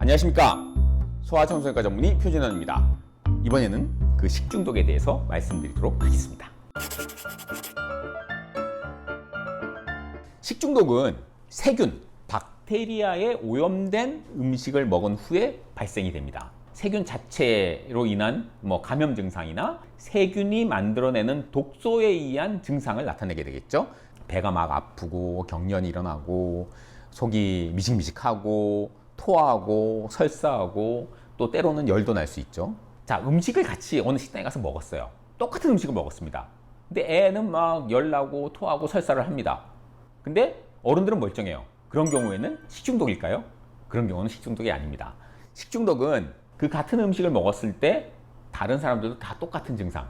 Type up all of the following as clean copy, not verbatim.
안녕하십니까. 소아청소년과 전문의 표준현입니다. 이번에는 그 식중독에 대해서 말씀드리도록 하겠습니다. 식중독은 세균, 박테리아에 오염된 음식을 먹은 후에 발생이 됩니다. 세균 자체로 인한 감염 증상이나 세균이 만들어내는 독소에 의한 증상을 나타내게 되겠죠. 배가 막 아프고 경련이 일어나고 속이 미식미식하고 토하고 설사하고 또 때로는 열도 날 수 있죠. 자, 음식을 같이 어느 식당에 가서 먹었어요. 똑같은 음식을 먹었습니다. 근데 애는 막 열나고 토하고 설사를 합니다. 근데 어른들은 멀쩡해요. 그런 경우에는 식중독일까요? 그런 경우는 식중독이 아닙니다. 식중독은 그 같은 음식을 먹었을 때 다른 사람들도 다 똑같은 증상,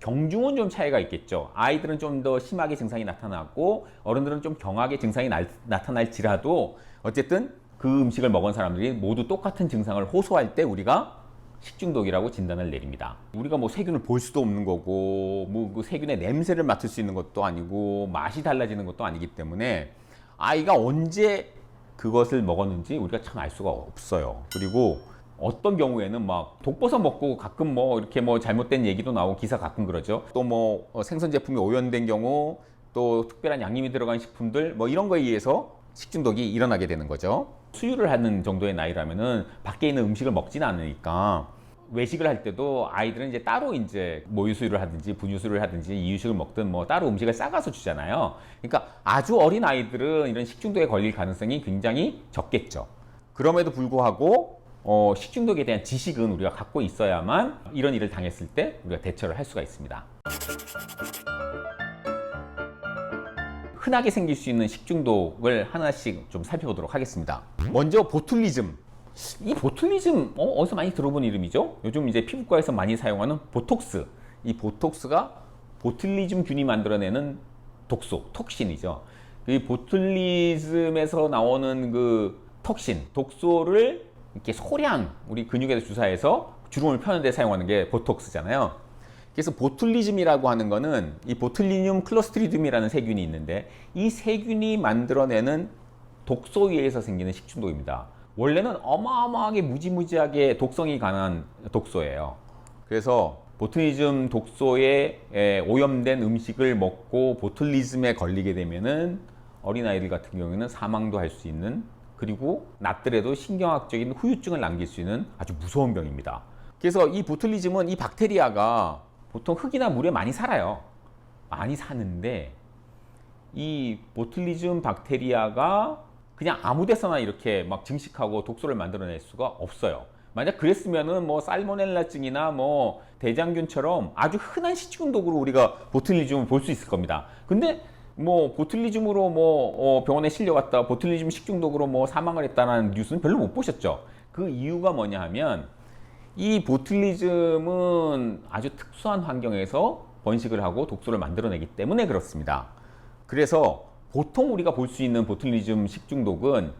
경중은 좀 차이가 있겠죠. 아이들은 좀 더 심하게 증상이 나타나고 어른들은 좀 경하게 증상이 나타날지라도 어쨌든 그 음식을 먹은 사람들이 모두 똑같은 증상을 호소할 때 우리가 식중독이라고 진단을 내립니다. 우리가 세균을 볼 수도 없는 거고 그 세균의 냄새를 맡을 수 있는 것도 아니고 맛이 달라지는 것도 아니기 때문에 아이가 언제 그것을 먹었는지 우리가 참 알 수가 없어요. 그리고 어떤 경우에는 독버섯 먹고 가끔 이렇게 잘못된 얘기도 나오고 기사 가끔 그러죠. 또 생선 제품이 오염된 경우, 또 특별한 양념이 들어간 식품들 이런 거에 의해서 식중독이 일어나게 되는 거죠. 수유를 하는 정도의 나이라면은 밖에 있는 음식을 먹지는 않으니까 외식을 할 때도 아이들은 이제 따로 이제 모유수유를 하든지 분유수유를 하든지 이유식을 먹든 따로 음식을 싸가서 주잖아요. 그러니까 아주 어린 아이들은 이런 식중독에 걸릴 가능성이 굉장히 적겠죠. 그럼에도 불구하고 식중독에 대한 지식은 우리가 갖고 있어야만 이런 일을 당했을 때 우리가 대처를 할 수가 있습니다. 흔하게 생길 수 있는 식중독을 하나씩 좀 살펴보도록 하겠습니다. 먼저 보툴리즘. 이 보툴리즘 어디서 많이 들어본 이름이죠? 요즘 이제 피부과에서 많이 사용하는 보톡스. 이 보톡스가 보툴리즘균이 만들어내는 독소, 톡신이죠. 이 보툴리즘에서 나오는 그 톡신, 독소를 이렇게 소량 우리 근육에서 주사해서 주름을 펴는 데 사용하는 게 보톡스잖아요. 그래서 보툴리즘이라고 하는 거는 이 보툴리늄 클로스트리dium이라는 세균이 있는데 이 세균이 만들어내는 독소에 의해서 생기는 식중독입니다. 원래는 어마어마하게 무지무지하게 독성이 강한 독소예요. 그래서 보툴리즘 독소에 오염된 음식을 먹고 보툴리즘에 걸리게 되면은 어린아이들 같은 경우에는 사망도 할 수 있는, 그리고 낫더라도 신경학적인 후유증을 남길 수 있는 아주 무서운 병입니다. 그래서 이 보툴리즘은 이 박테리아가 보통 흙이나 물에 많이 살아요. 많이 사는데 이 보툴리즘 박테리아가 그냥 아무 데서나 이렇게 증식하고 독소를 만들어낼 수가 없어요. 만약 그랬으면은 살모넬라증이나 대장균처럼 아주 흔한 식중독으로 우리가 보툴리즘을 볼 수 있을 겁니다. 근데 보툴리즘으로 병원에 실려갔다 보툴리즘 식중독으로 사망을 했다는 뉴스는 별로 못 보셨죠. 그 이유가 뭐냐 하면 이 보툴리즘은 아주 특수한 환경에서 번식을 하고 독소를 만들어내기 때문에 그렇습니다. 그래서 보통 우리가 볼 수 있는 보툴리즘 식중독은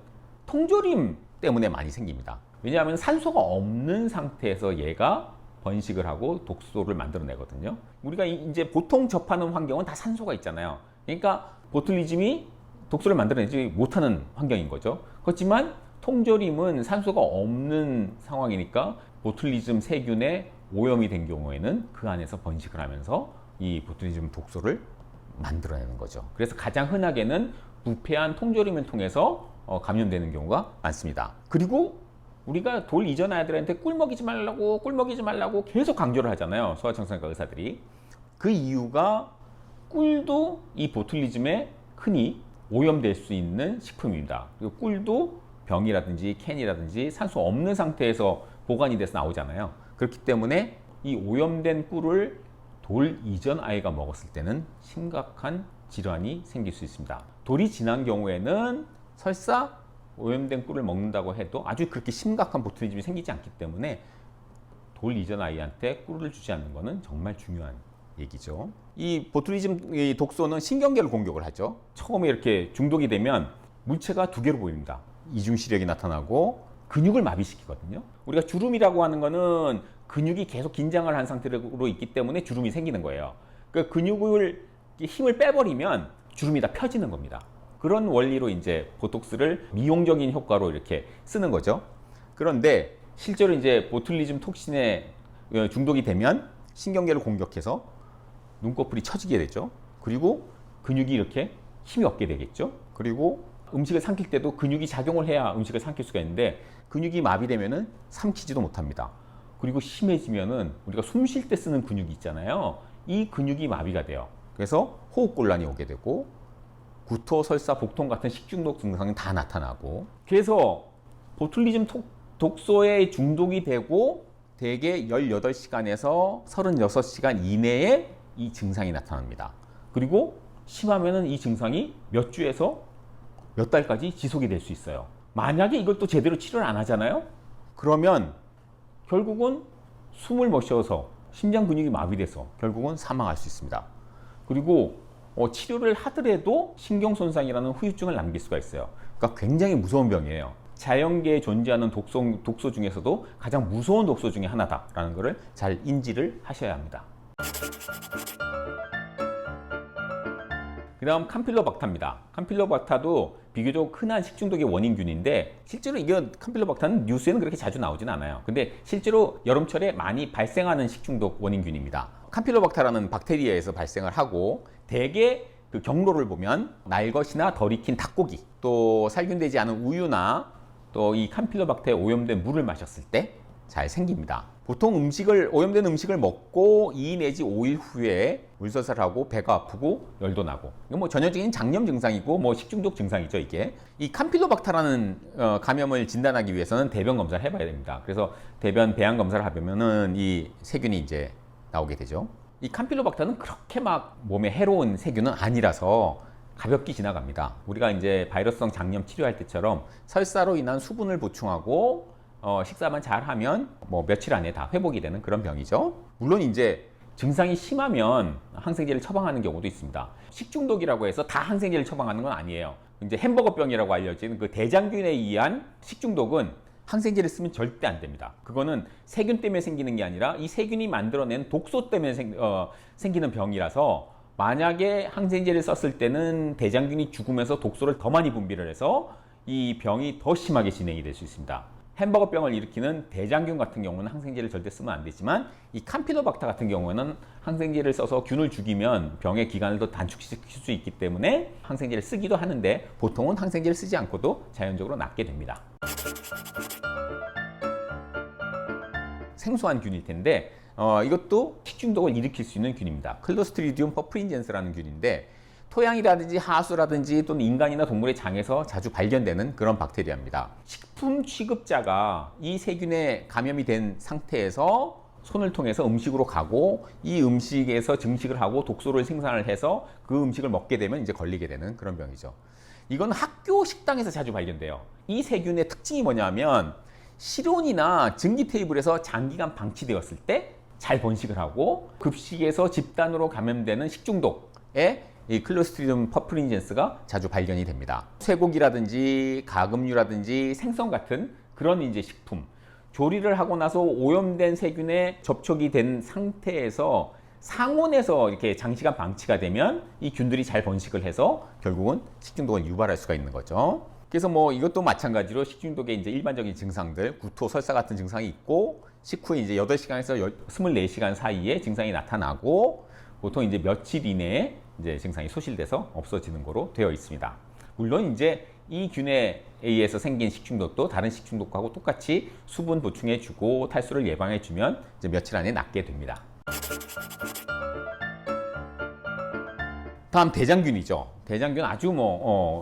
통조림 때문에 많이 생깁니다. 왜냐하면 산소가 없는 상태에서 얘가 번식을 하고 독소를 만들어내거든요. 우리가 이제 보통 접하는 환경은 다 산소가 있잖아요. 그러니까 보툴리즘이 독소를 만들어내지 못하는 환경인 거죠. 그렇지만 통조림은 산소가 없는 상황이니까 보툴리즘 세균에 오염이 된 경우에는 그 안에서 번식을 하면서 이 보툴리즘 독소를 만들어내는 거죠. 그래서 가장 흔하게는 부패한 통조림을 통해서 감염되는 경우가 많습니다. 그리고 우리가 돌 이전 아이들한테 꿀 먹이지 말라고 계속 강조를 하잖아요. 소아청소년과 의사들이. 그 이유가 꿀도 이 보툴리즘에 흔히 오염될 수 있는 식품입니다. 그리고 꿀도 병이라든지 캔이라든지 산소 없는 상태에서 보관이 돼서 나오잖아요. 그렇기 때문에 이 오염된 꿀을 돌 이전 아이가 먹었을 때는 심각한 질환이 생길 수 있습니다. 돌이 지난 경우에는 설사 오염된 꿀을 먹는다고 해도 아주 그렇게 심각한 보툴리즘이 생기지 않기 때문에 돌 이전 아이한테 꿀을 주지 않는 것은 정말 중요한 얘기죠. 이 보툴리즘 독소는 신경계를 공격을 하죠. 처음에 이렇게 중독이 되면 물체가 두 개로 보입니다. 이중시력이 나타나고 근육을 마비시키거든요. 우리가 주름이라고 하는 거는 근육이 계속 긴장을 한 상태로 있기 때문에 주름이 생기는 거예요. 그 근육을 힘을 빼버리면 주름이 다 펴지는 겁니다. 그런 원리로 이제 보톡스를 미용적인 효과로 이렇게 쓰는 거죠. 그런데 실제로 이제 보툴리즘 톡신에 중독이 되면 신경계를 공격해서 눈꺼풀이 처지게 되죠. 그리고 근육이 이렇게 힘이 없게 되겠죠. 그리고 음식을 삼킬 때도 근육이 작용을 해야 음식을 삼킬 수가 있는데 근육이 마비되면은 삼키지도 못합니다. 그리고 심해지면은 우리가 숨 쉴 때 쓰는 근육이 있잖아요. 이 근육이 마비가 돼요. 그래서 호흡곤란이 오게 되고 구토, 설사, 복통 같은 식중독 증상이 다 나타나고, 그래서 보툴리즘 독소에 중독이 되고 대개 18시간에서 36시간 이내에 이 증상이 나타납니다. 그리고 심하면은 이 증상이 몇 주에서 몇 달까지 지속이 될 수 있어요. 만약에 이걸 또 제대로 치료를 안 하잖아요? 그러면 결국은 숨을 못 쉬어서 심장 근육이 마비돼서 결국은 사망할 수 있습니다. 그리고 치료를 하더라도 신경 손상이라는 후유증을 남길 수가 있어요. 그러니까 굉장히 무서운 병이에요. 자연계에 존재하는 독소 중에서도 가장 무서운 독소 중에 하나다라는 것을 잘 인지를 하셔야 합니다. 그 다음 캄필로박타입니다. 캄필로박타도 비교적 흔한 식중독의 원인균인데 실제로 이게 캄필로박타는 뉴스에는 그렇게 자주 나오진 않아요. 근데 실제로 여름철에 많이 발생하는 식중독 원인균입니다. 캄필로박타라는 박테리아에서 발생을 하고 대개 그 경로를 보면 날것이나 덜 익힌 닭고기, 또 살균되지 않은 우유나 또 이 캄필로박타에 오염된 물을 마셨을 때 잘 생깁니다. 보통 오염된 음식을 먹고 2 내지 5일 후에 울서사를 하고 배가 아프고 열도 나고, 이건 뭐 전형적인 장염 증상이고 뭐 식중독 증상이죠. 이게 이 캄필로박타라는 감염을 진단하기 위해서는 대변 검사를 해봐야 됩니다. 그래서 대변 배양 검사를 하면은 이 세균이 이제 나오게 되죠. 이 캄필로박타는 그렇게 막 몸에 해로운 세균은 아니라서 가볍게 지나갑니다. 우리가 이제 바이러스성 장염 치료할 때처럼 설사로 인한 수분을 보충하고 식사만 잘하면 뭐 며칠 안에 다 회복이 되는 그런 병이죠. 물론 이제 증상이 심하면 항생제를 처방하는 경우도 있습니다. 식중독이라고 해서 다 항생제를 처방하는 건 아니에요. 이제 햄버거병이라고 알려진 그 대장균에 의한 식중독은 항생제를 쓰면 절대 안 됩니다. 그거는 세균 때문에 생기는 게 아니라 이 세균이 만들어낸 독소 때문에 생기는 병이라서, 만약에 항생제를 썼을 때는 대장균이 죽으면서 독소를 더 많이 분비를 해서 이 병이 더 심하게 진행이 될 수 있습니다. 햄버거병을 일으키는 대장균 같은 경우는 항생제를 절대 쓰면 안 되지만 이 캄필로박타 같은 경우는 항생제를 써서 균을 죽이면 병의 기간을 더 단축시킬 수 있기 때문에 항생제를 쓰기도 하는데 보통은 항생제를 쓰지 않고도 자연적으로 낫게 됩니다. 생소한 균일 텐데 이것도 식중독을 일으킬 수 있는 균입니다. 클로스트리디움 퍼프린젠스라는 균인데 토양이라든지 하수라든지 또는 인간이나 동물의 장에서 자주 발견되는 그런 박테리아입니다. 식품 취급자가 이 세균에 감염이 된 상태에서 손을 통해서 음식으로 가고 이 음식에서 증식을 하고 독소를 생산을 해서 그 음식을 먹게 되면 이제 걸리게 되는 그런 병이죠. 이건 학교 식당에서 자주 발견돼요. 이 세균의 특징이 뭐냐면 실온이나 증기 테이블에서 장기간 방치되었을 때 잘 번식을 하고 급식에서 집단으로 감염되는 식중독에 이 클로스트리디움 퍼프린젠스가 자주 발견이 됩니다. 쇠고기라든지 가금류라든지 생선 같은 그런 이제 식품, 조리를 하고 나서 오염된 세균에 접촉이 된 상태에서 상온에서 이렇게 장시간 방치가 되면 이 균들이 잘 번식을 해서 결국은 식중독을 유발할 수가 있는 거죠. 그래서 뭐 이것도 마찬가지로 식중독의 이제 일반적인 증상들, 구토, 설사 같은 증상이 있고 식후에 이제 8시간에서 24시간 사이에 증상이 나타나고 보통 이제 며칠 이내에 이제 증상이 소실돼서 없어지는 거로 되어 있습니다. 물론 이제 이 균에 의해서 생긴 식중독도 다른 식중독하고 똑같이 수분 보충해주고 탈수를 예방해주면 이제 며칠 안에 낫게 됩니다. 다음 대장균이죠. 대장균 아주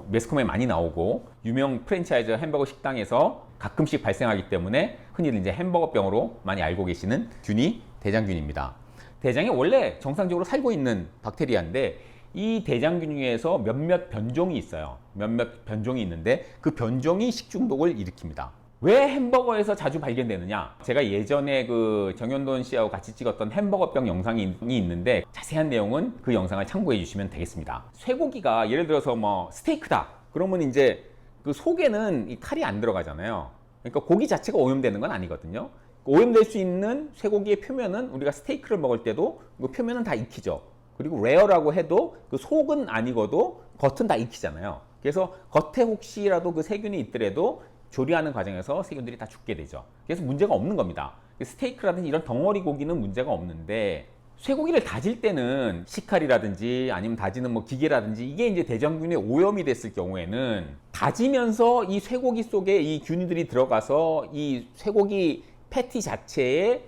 매스컴에 많이 나오고 유명 프랜차이즈 햄버거 식당에서 가끔씩 발생하기 때문에 흔히들 이제 햄버거병으로 많이 알고 계시는 균이 대장균입니다. 대장이 원래 정상적으로 살고 있는 박테리아인데 이 대장균 중에서 몇몇 변종이 있어요. 몇몇 변종이 있는데 그 변종이 식중독을 일으킵니다. 왜 햄버거에서 자주 발견되느냐? 제가 예전에 그 정현돈 씨하고 같이 찍었던 햄버거병 영상이 있는데 자세한 내용은 그 영상을 참고해 주시면 되겠습니다. 쇠고기가 예를 들어서 뭐 스테이크다. 그러면 이제 그 속에는 이 칼이 안 들어가잖아요. 그러니까 고기 자체가 오염되는 건 아니거든요. 오염될 수 있는 쇠고기의 표면은 우리가 스테이크를 먹을 때도 그 표면은 다 익히죠. 그리고 레어라고 해도 그 속은 아니고도 겉은 다 익히잖아요. 그래서 겉에 혹시라도 그 세균이 있더라도 조리하는 과정에서 세균들이 다 죽게 되죠. 그래서 문제가 없는 겁니다. 스테이크라든지 이런 덩어리 고기는 문제가 없는데 쇠고기를 다질 때는 식칼이라든지 아니면 다지는 뭐 기계라든지 이게 이제 대장균에 오염이 됐을 경우에는 다지면서 이 쇠고기 속에 이 균들이 들어가서 이 쇠고기 패티 자체에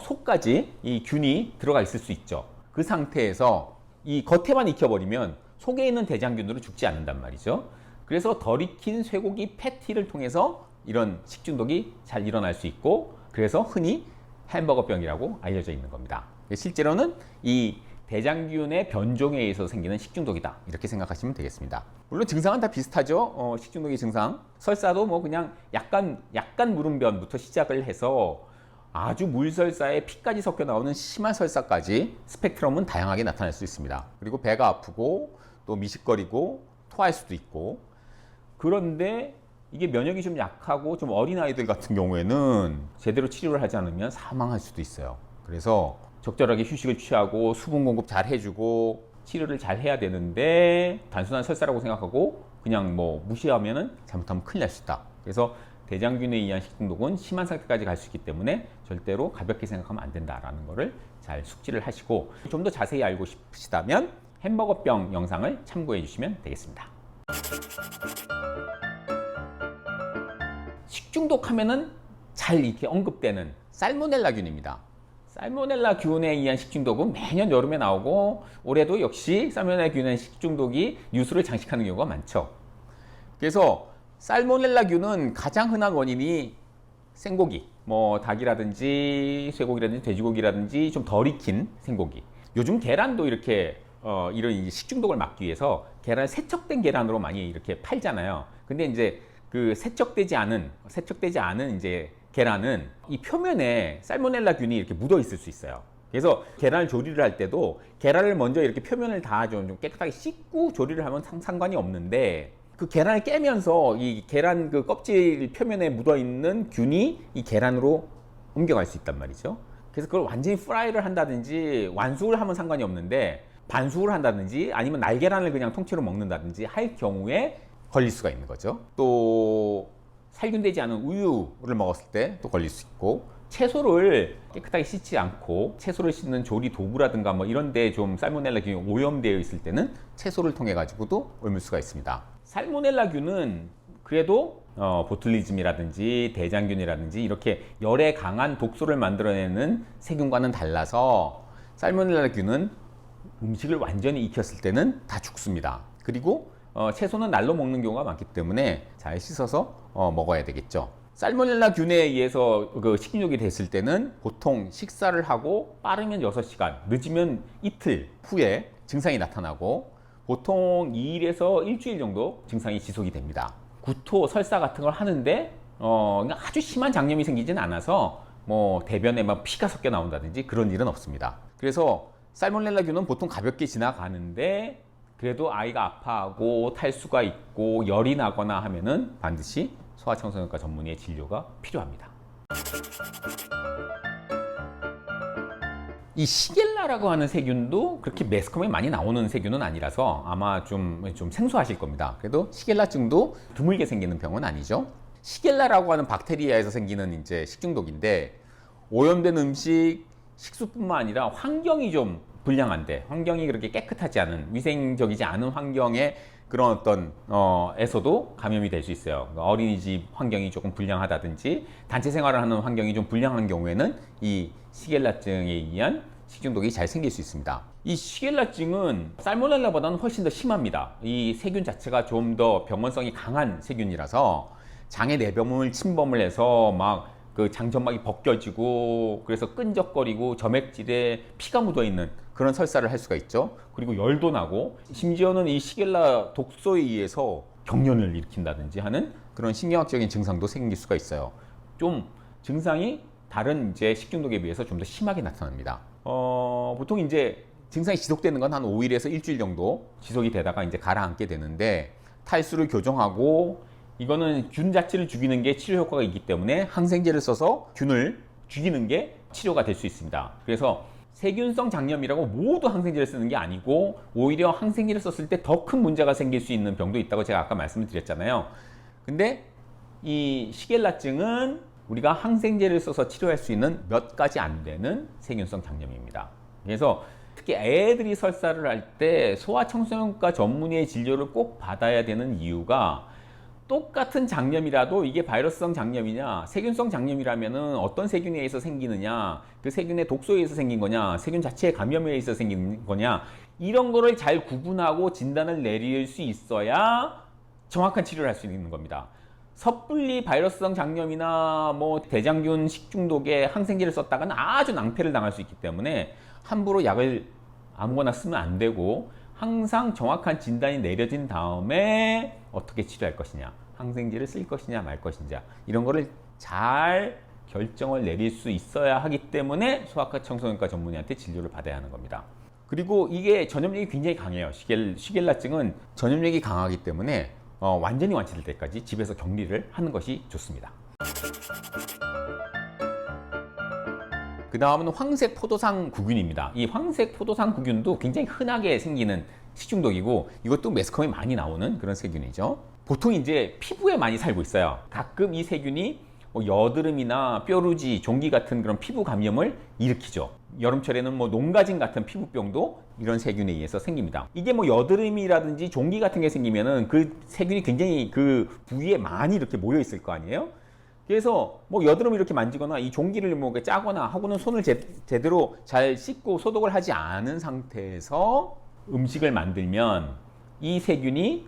속까지 이 균이 들어가 있을 수 있죠. 그 상태에서 이 겉에만 익혀버리면 속에 있는 대장균으로 죽지 않는단 말이죠. 그래서 덜 익힌 쇠고기 패티를 통해서 이런 식중독이 잘 일어날 수 있고, 그래서 흔히 햄버거병이라고 알려져 있는 겁니다. 실제로는 이 대장균의 변종에 의해서 생기는 식중독이다, 이렇게 생각하시면 되겠습니다. 물론 증상은 다 비슷하죠. 식중독의 증상, 설사도 뭐 그냥 약간 물음변부터 시작을 해서 아주 물설사에 피까지 섞여 나오는 심한 설사까지 스펙트럼은 다양하게 나타날 수 있습니다. 그리고 배가 아프고 또 미식거리고 토할 수도 있고, 그런데 이게 면역이 좀 약하고 좀 어린 아이들 같은 경우에는 제대로 치료를 하지 않으면 사망할 수도 있어요. 그래서 적절하게 휴식을 취하고 수분 공급 잘 해주고 치료를 잘 해야 되는데, 단순한 설사라고 생각하고 그냥 뭐 무시하면은 잘못하면 큰일 날 수 있다. 그래서 대장균에 의한 식중독은 심한 상태까지 갈 수 있기 때문에 절대로 가볍게 생각하면 안 된다라는 거를 잘 숙지를 하시고, 좀 더 자세히 알고 싶으시다면 햄버거병 영상을 참고해 주시면 되겠습니다. 식중독 하면은 잘 이렇게 언급되는 살모넬라균입니다. 살모넬라균에 의한 식중독은 매년 여름에 나오고, 올해도 역시 살모넬라균에 의한 식중독이 뉴스를 장식하는 경우가 많죠. 그래서 살모넬라균은 가장 흔한 원인이 생고기, 뭐 닭이라든지 쇠고기라든지 돼지고기라든지 좀 덜 익힌 생고기. 요즘 계란도 이렇게 이런 식중독을 막기 위해서 계란을 세척된 계란으로 많이 이렇게 팔잖아요. 근데 이제 그 세척되지 않은 이제 계란은 이 표면에 살모넬라균이 이렇게 묻어 있을 수 있어요. 그래서 계란을 조리를 할 때도 계란을 먼저 이렇게 표면을 다 좀 깨끗하게 씻고 조리를 하면 상관이 없는데, 그 계란을 깨면서 이 계란 그 껍질 표면에 묻어 있는 균이 이 계란으로 옮겨갈 수 있단 말이죠. 그래서 그걸 완전히 프라이를 한다든지 완숙을 하면 상관이 없는데, 반숙을 한다든지 아니면 날계란을 그냥 통째로 먹는다든지 할 경우에 걸릴 수가 있는 거죠. 또 살균되지 않은 우유를 먹었을 때 또 걸릴 수 있고, 채소를 깨끗하게 씻지 않고 채소를 씻는 조리 도구라든가 뭐 이런 데 좀 살모넬라균이 오염되어 있을 때는 채소를 통해 가지고도 옮을 수가 있습니다. 살모넬라균은 그래도 보툴리즘이라든지 대장균이라든지 이렇게 열에 강한 독소를 만들어내는 세균과는 달라서 살모넬라균은 음식을 완전히 익혔을 때는 다 죽습니다. 그리고 채소는 날로 먹는 경우가 많기 때문에 잘 씻어서 먹어야 되겠죠. 살모넬라균에 의해서 그 식중독이 됐을 때는 보통 식사를 하고 빠르면 6시간, 늦으면 이틀 후에 증상이 나타나고, 보통 2일에서 일주일 정도 증상이 지속이 됩니다. 구토, 설사 같은 걸 하는데 아주 심한 장염이 생기진 않아서 뭐 대변에 막 피가 섞여 나온다든지 그런 일은 없습니다. 그래서 살모넬라균은 보통 가볍게 지나가는데, 그래도 아이가 아파하고 탈수가 있고 열이 나거나 하면은 반드시 소아청소년과 전문의의 진료가 필요합니다. 이 시겔라라고 하는 세균도 그렇게 매스컴에 많이 나오는 세균은 아니라서 아마 좀 생소하실 겁니다. 그래도 시겔라증도 드물게 생기는 병은 아니죠. 시겔라라고 하는 박테리아에서 생기는 이제 식중독인데, 오염된 음식, 식수뿐만 아니라 환경이 좀 불량한데, 환경이 그렇게 깨끗하지 않은, 위생적이지 않은 환경에 그런 어떤 에서도 감염이 될 수 있어요. 그러니까 어린이집 환경이 조금 불량하다든지 단체 생활을 하는 환경이 좀 불량한 경우에는 이 시겔라증에 의한 식중독이 잘 생길 수 있습니다. 이 시겔라증은 살모넬라보다는 훨씬 더 심합니다. 이 세균 자체가 좀 더 병원성이 강한 세균이라서 장의 내병을 침범을 해서 막 그 장점막이 벗겨지고, 그래서 끈적거리고 점액질에 피가 묻어있는 그런 설사를 할 수가 있죠. 그리고 열도 나고, 심지어는 이 시겔라 독소에 의해서 경련을 일으킨다든지 하는 그런 신경학적인 증상도 생길 수가 있어요. 좀 증상이 다른 이제 식중독에 비해서 좀 더 심하게 나타납니다. 보통 이제 증상이 지속되는 건 한 5일에서 일주일 정도 지속이 되다가 이제 가라앉게 되는데, 탈수를 교정하고, 이거는 균 자체를 죽이는 게 치료 효과가 있기 때문에 항생제를 써서 균을 죽이는 게 치료가 될 수 있습니다. 그래서 세균성 장염이라고 모두 항생제를 쓰는 게 아니고, 오히려 항생제를 썼을 때 더 큰 문제가 생길 수 있는 병도 있다고 제가 아까 말씀을 드렸잖아요. 근데 이 시겔라증은 우리가 항생제를 써서 치료할 수 있는 몇 가지 안 되는 세균성 장염입니다. 그래서 특히 애들이 설사를 할 때 소아청소년과 전문의의 진료를 꼭 받아야 되는 이유가 똑같은 장염이라도 이게 바이러스성 장염이냐 세균성 장염이라면은 어떤 세균에 의해서 생기느냐, 그 세균의 독소에 의해서 생긴 거냐, 세균 자체의 감염에 의해서 생긴 거냐, 이런 거를 잘 구분하고 진단을 내릴 수 있어야 정확한 치료를 할 수 있는 겁니다. 섣불리 바이러스성 장염이나 뭐 대장균 식중독에 항생제를 썼다가는 아주 낭패를 당할 수 있기 때문에 함부로 약을 아무거나 쓰면 안 되고, 항상 정확한 진단이 내려진 다음에 어떻게 치료할 것이냐, 항생제를 쓸 것이냐 말 것이냐, 이런 거를 잘 결정을 내릴 수 있어야 하기 때문에 소아과 청소년과 전문의한테 진료를 받아야 하는 겁니다. 그리고 이게 전염력이 굉장히 강해요. 시겔라증은 전염력이 강하기 때문에 완전히 완치될 때까지 집에서 격리를 하는 것이 좋습니다. 그 다음은 황색 포도상 구균입니다. 이 황색 포도상 구균도 굉장히 흔하게 생기는 식중독이고, 이것도 매스컴에 많이 나오는 그런 세균이죠. 보통 이제 피부에 많이 살고 있어요. 가끔 이 세균이 뭐 여드름이나 뾰루지, 종기 같은 그런 피부 감염을 일으키죠. 여름철에는 뭐 농가진 같은 피부병도 이런 세균에 의해서 생깁니다. 이게 뭐 여드름이라든지 종기 같은 게 생기면은 그 세균이 굉장히 그 부위에 많이 이렇게 모여 있을 거 아니에요? 그래서 뭐 여드름을 이렇게 만지거나 이 종기를 뭐 짜거나 하고는 손을 제대로 잘 씻고 소독을 하지 않은 상태에서 음식을 만들면 이 세균이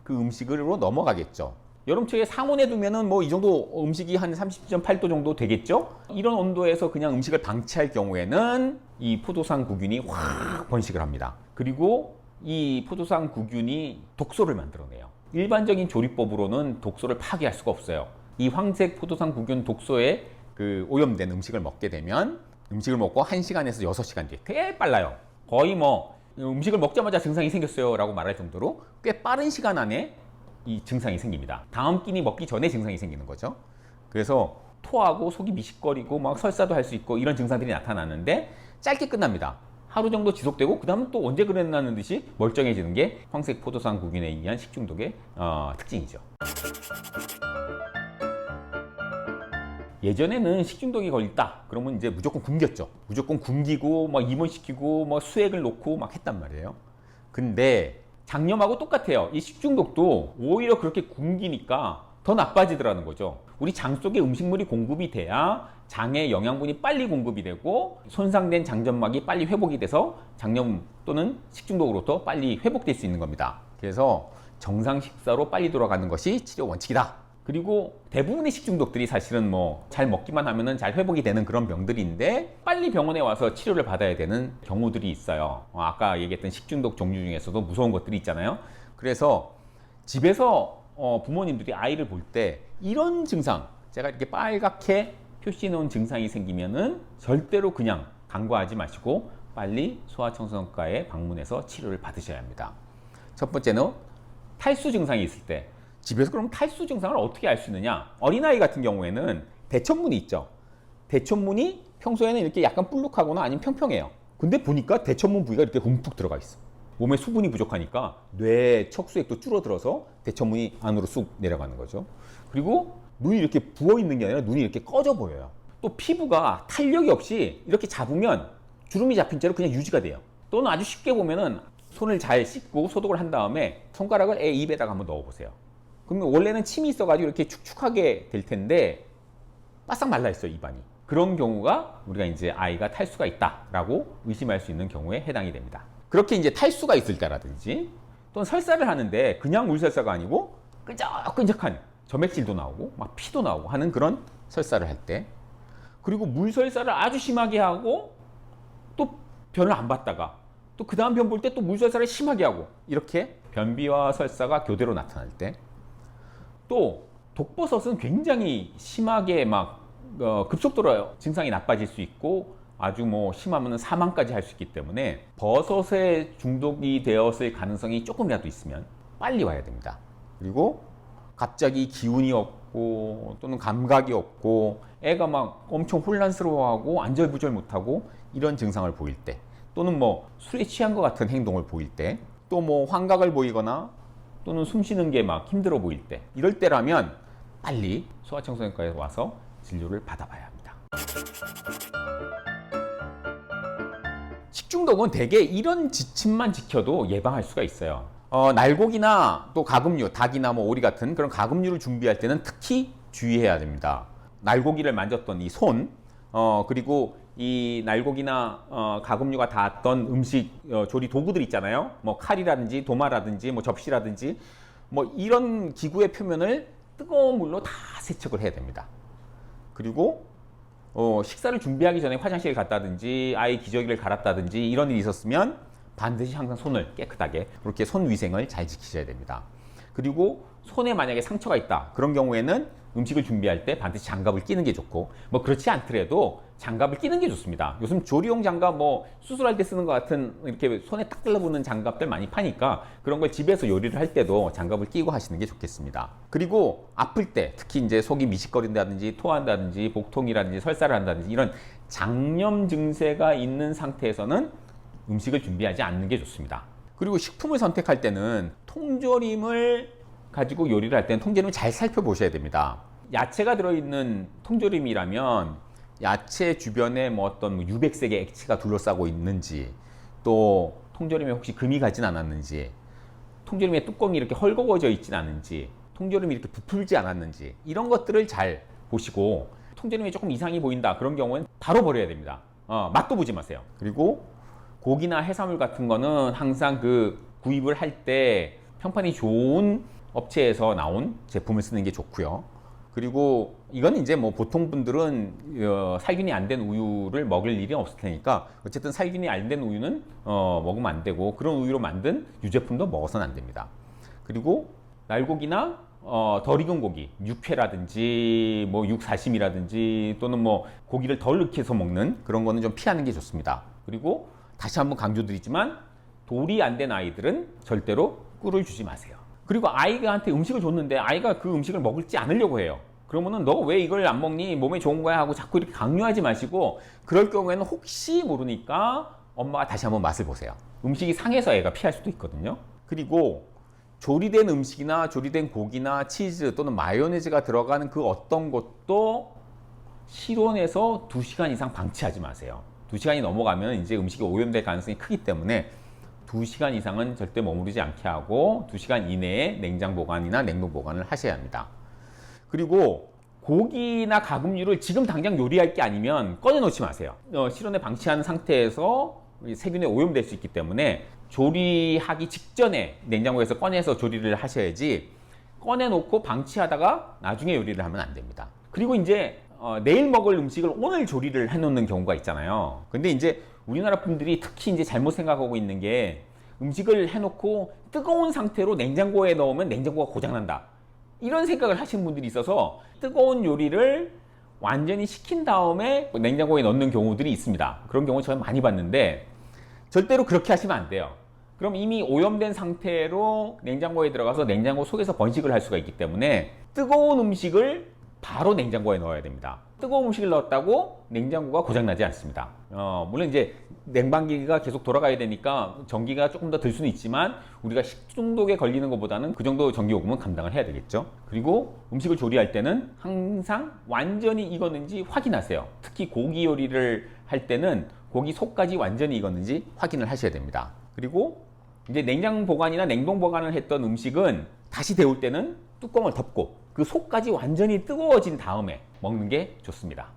그 음식으로 넘어가겠죠. 여름철에 상온에 두면은 뭐 이 정도 음식이 한 30.8도 정도 되겠죠. 이런 온도에서 그냥 음식을 방치할 경우에는 이 포도상 구균이 확 번식을 합니다. 그리고 이 포도상 구균이 독소를 만들어내요. 일반적인 조리법으로는 독소를 파괴할 수가 없어요. 이 황색 포도상 구균 독소에 그 오염된 음식을 먹게 되면, 음식을 먹고 1시간에서 6시간 뒤에 되게 빨라요. 거의 뭐 음식을 먹자마자 증상이 생겼어요 라고 말할 정도로 꽤 빠른 시간 안에 이 증상이 생깁니다. 다음 끼니 먹기 전에 증상이 생기는 거죠. 그래서 토하고 속이 미식거리고 막 설사도 할 수 있고 이런 증상들이 나타나는데 짧게 끝납니다. 하루 정도 지속되고 그 다음은 또 언제 그랬나는 듯이 멀쩡해지는 게 황색 포도상 구균에 의한 식중독의 특징이죠. 예전에는 식중독이 걸렸다 그러면 이제 무조건 굶겼죠. 무조건 굶기고 막 입원시키고 막 수액을 놓고 막 했단 말이에요. 근데 장염하고 똑같아요. 이 식중독도 오히려 그렇게 굶기니까 더 나빠지더라는 거죠. 우리 장 속에 음식물이 공급이 돼야 장에 영양분이 빨리 공급이 되고 손상된 장점막이 빨리 회복이 돼서 장염 또는 식중독으로부터 빨리 회복될 수 있는 겁니다. 그래서 정상 식사로 빨리 돌아가는 것이 치료 원칙이다. 그리고 대부분의 식중독들이 사실은 뭐 잘 먹기만 하면은 잘 회복이 되는 그런 병들인데 빨리 병원에 와서 치료를 받아야 되는 경우들이 있어요. 아까 얘기했던 식중독 종류 중에서도 무서운 것들이 있잖아요. 그래서 집에서 부모님들이 아이를 볼 때 이런 증상, 제가 이렇게 빨갛게 표시해 놓은 증상이 생기면은 절대로 그냥 간과하지 마시고 빨리 소아청소년과에 방문해서 치료를 받으셔야 합니다. 첫 번째는 탈수 증상이 있을 때, 집에서 그럼 탈수 증상을 어떻게 알 수 있느냐? 어린아이 같은 경우에는 대천문이 있죠. 대천문이 평소에는 이렇게 약간 볼록하거나 아니면 평평해요. 근데 보니까 대천문 부위가 이렇게 움푹 들어가 있어. 몸에 수분이 부족하니까 뇌 척수액도 줄어들어서 대천문이 안으로 쑥 내려가는 거죠. 그리고 눈이 이렇게 부어 있는 게 아니라 눈이 이렇게 꺼져 보여요. 또 피부가 탄력이 없이 이렇게 잡으면 주름이 잡힌 채로 그냥 유지가 돼요. 또는 아주 쉽게 보면은 손을 잘 씻고 소독을 한 다음에 손가락을 애 입에다가 한번 넣어보세요. 그러면 원래는 침이 있어가지고 이렇게 축축하게 될 텐데 바싹 말라 있어요, 입안이. 그런 경우가 우리가 이제 아이가 탈수가 있다라고 의심할 수 있는 경우에 해당이 됩니다. 그렇게 이제 탈수가 있을 때라든지 또는 설사를 하는데 그냥 물설사가 아니고 끈적끈적한 점액질도 나오고 막 피도 나오고 하는 그런 설사를 할 때, 그리고 물설사를 아주 심하게 하고 또 변을 안 받다가 또 그 다음 변 볼 때 또 물설사를 심하게 하고 이렇게 변비와 설사가 교대로 나타날 때, 또 독버섯은 굉장히 심하게 막 급속도로 증상이 나빠질 수 있고 아주 뭐 심하면 사망까지 할 수 있기 때문에 버섯에 중독이 되었을 가능성이 조금이라도 있으면 빨리 와야 됩니다. 그리고 갑자기 기운이 없고 또는 감각이 없고 애가 막 엄청 혼란스러워하고 안절부절 못하고 이런 증상을 보일 때, 또는 뭐 술에 취한 것 같은 행동을 보일 때, 또 뭐 환각을 보이거나 또는 숨 쉬는 게 막 힘들어 보일 때, 이럴 때라면 빨리 소아청소년과에 와서 진료를 받아봐야 합니다. 식중독은 대개 이런 지침만 지켜도 예방할 수가 있어요. 날고기나 또 가금류, 닭이나 뭐 오리 같은 그런 가금류를 준비할 때는 특히 주의해야 됩니다. 날고기를 만졌던 이 손, 그리고 이 날고기나 가금류가 닿았던 음식 조리 도구들 있잖아요. 뭐 칼이라든지 도마라든지 뭐 접시라든지 뭐 이런 기구의 표면을 뜨거운 물로 다 세척을 해야 됩니다. 그리고 식사를 준비하기 전에 화장실을 갔다든지 아이 기저귀를 갈았다든지 이런 일이 있었으면 반드시 항상 손을 깨끗하게 그렇게 손 위생을 잘 지키셔야 됩니다. 그리고 손에 만약에 상처가 있다 그런 경우에는 음식을 준비할 때 반드시 장갑을 끼는 게 좋고, 뭐 그렇지 않더라도 장갑을 끼는 게 좋습니다. 요즘 조리용 장갑, 뭐 수술할 때 쓰는 것 같은 이렇게 손에 딱 달라붙는 장갑들 많이 파니까 그런 걸 집에서 요리를 할 때도 장갑을 끼고 하시는 게 좋겠습니다. 그리고 아플 때 특히 이제 속이 미식거린다든지 토한다든지 복통이라든지 설사를 한다든지 이런 장염 증세가 있는 상태에서는 음식을 준비하지 않는 게 좋습니다. 그리고 식품을 선택할 때는 통조림을 가지고 요리를 할 때는 통조림을 잘 살펴보셔야 됩니다. 야채가 들어있는 통조림이라면 야채 주변에 뭐 어떤 유백색의 액체가 둘러싸고 있는지, 또 통조림에 혹시 금이 가진 않았는지, 통조림의 뚜껑이 이렇게 헐거워져 있진 않은지, 통조림이 이렇게 부풀지 않았는지 이런 것들을 잘 보시고, 통조림이 조금 이상이 보인다 그런 경우는 바로 버려야 됩니다. 맛도 보지 마세요. 그리고 고기나 해산물 같은 거는 항상 그 구입을 할 때 평판이 좋은 업체에서 나온 제품을 쓰는 게 좋고요. 그리고 이건 이제 뭐 보통 분들은 살균이 안 된 우유를 먹을 일이 없을 테니까 어쨌든 살균이 안 된 우유는 먹으면 안 되고, 그런 우유로 만든 유제품도 먹어서는 안 됩니다. 그리고 날고기나 덜 익은 고기, 육회라든지 뭐 육사심이라든지 또는 뭐 고기를 덜 익혀서 먹는 그런 거는 좀 피하는 게 좋습니다. 그리고 다시 한번 강조드리지만 돌이 안 된 아이들은 절대로 꿀을 주지 마세요. 그리고 아이한테 음식을 줬는데 아이가 그 음식을 먹지 않으려고 해요. 그러면은 너 왜 이걸 안 먹니? 몸에 좋은 거야 하고 자꾸 이렇게 강요하지 마시고, 그럴 경우에는 혹시 모르니까 엄마가 다시 한번 맛을 보세요. 음식이 상해서 애가 피할 수도 있거든요. 그리고 조리된 음식이나 조리된 고기나 치즈 또는 마요네즈가 들어가는 그 어떤 것도 실온에서 2시간 이상 방치하지 마세요. 2시간이 넘어가면 이제 음식이 오염될 가능성이 크기 때문에 2시간 이상은 절대 머무르지 않게 하고 2시간 이내에 냉장 보관이나 냉동 보관을 하셔야 합니다. 그리고 고기나 가금류를 지금 당장 요리할 게 아니면 꺼내 놓지 마세요. 실온에 방치한 상태에서 세균에 오염될 수 있기 때문에 조리하기 직전에 냉장고에서 꺼내서 조리를 하셔야지, 꺼내 놓고 방치하다가 나중에 요리를 하면 안 됩니다. 그리고 이제 내일 먹을 음식을 오늘 조리를 해 놓는 경우가 있잖아요. 근데 이제 우리나라 분들이 특히 이제 잘못 생각하고 있는 게, 음식을 해놓고 뜨거운 상태로 냉장고에 넣으면 냉장고가 고장난다 이런 생각을 하시는 분들이 있어서 뜨거운 요리를 완전히 식힌 다음에 냉장고에 넣는 경우들이 있습니다. 그런 경우 저는 많이 봤는데 절대로 그렇게 하시면 안 돼요. 그럼 이미 오염된 상태로 냉장고에 들어가서 냉장고 속에서 번식을 할 수가 있기 때문에 뜨거운 음식을 바로 냉장고에 넣어야 됩니다. 뜨거운 음식을 넣었다고 냉장고가 고장나지 않습니다. 물론 이제 냉방기가 계속 돌아가야 되니까 전기가 조금 더 들 수는 있지만 우리가 식중독에 걸리는 것보다는 그 정도 전기요금은 감당을 해야 되겠죠. 그리고 음식을 조리할 때는 항상 완전히 익었는지 확인하세요. 특히 고기 요리를 할 때는 고기 속까지 완전히 익었는지 확인을 하셔야 됩니다. 그리고 이제 냉장 보관이나 냉동 보관을 했던 음식은 다시 데울 때는 뚜껑을 덮고 그 속까지 완전히 뜨거워진 다음에 먹는 게 좋습니다.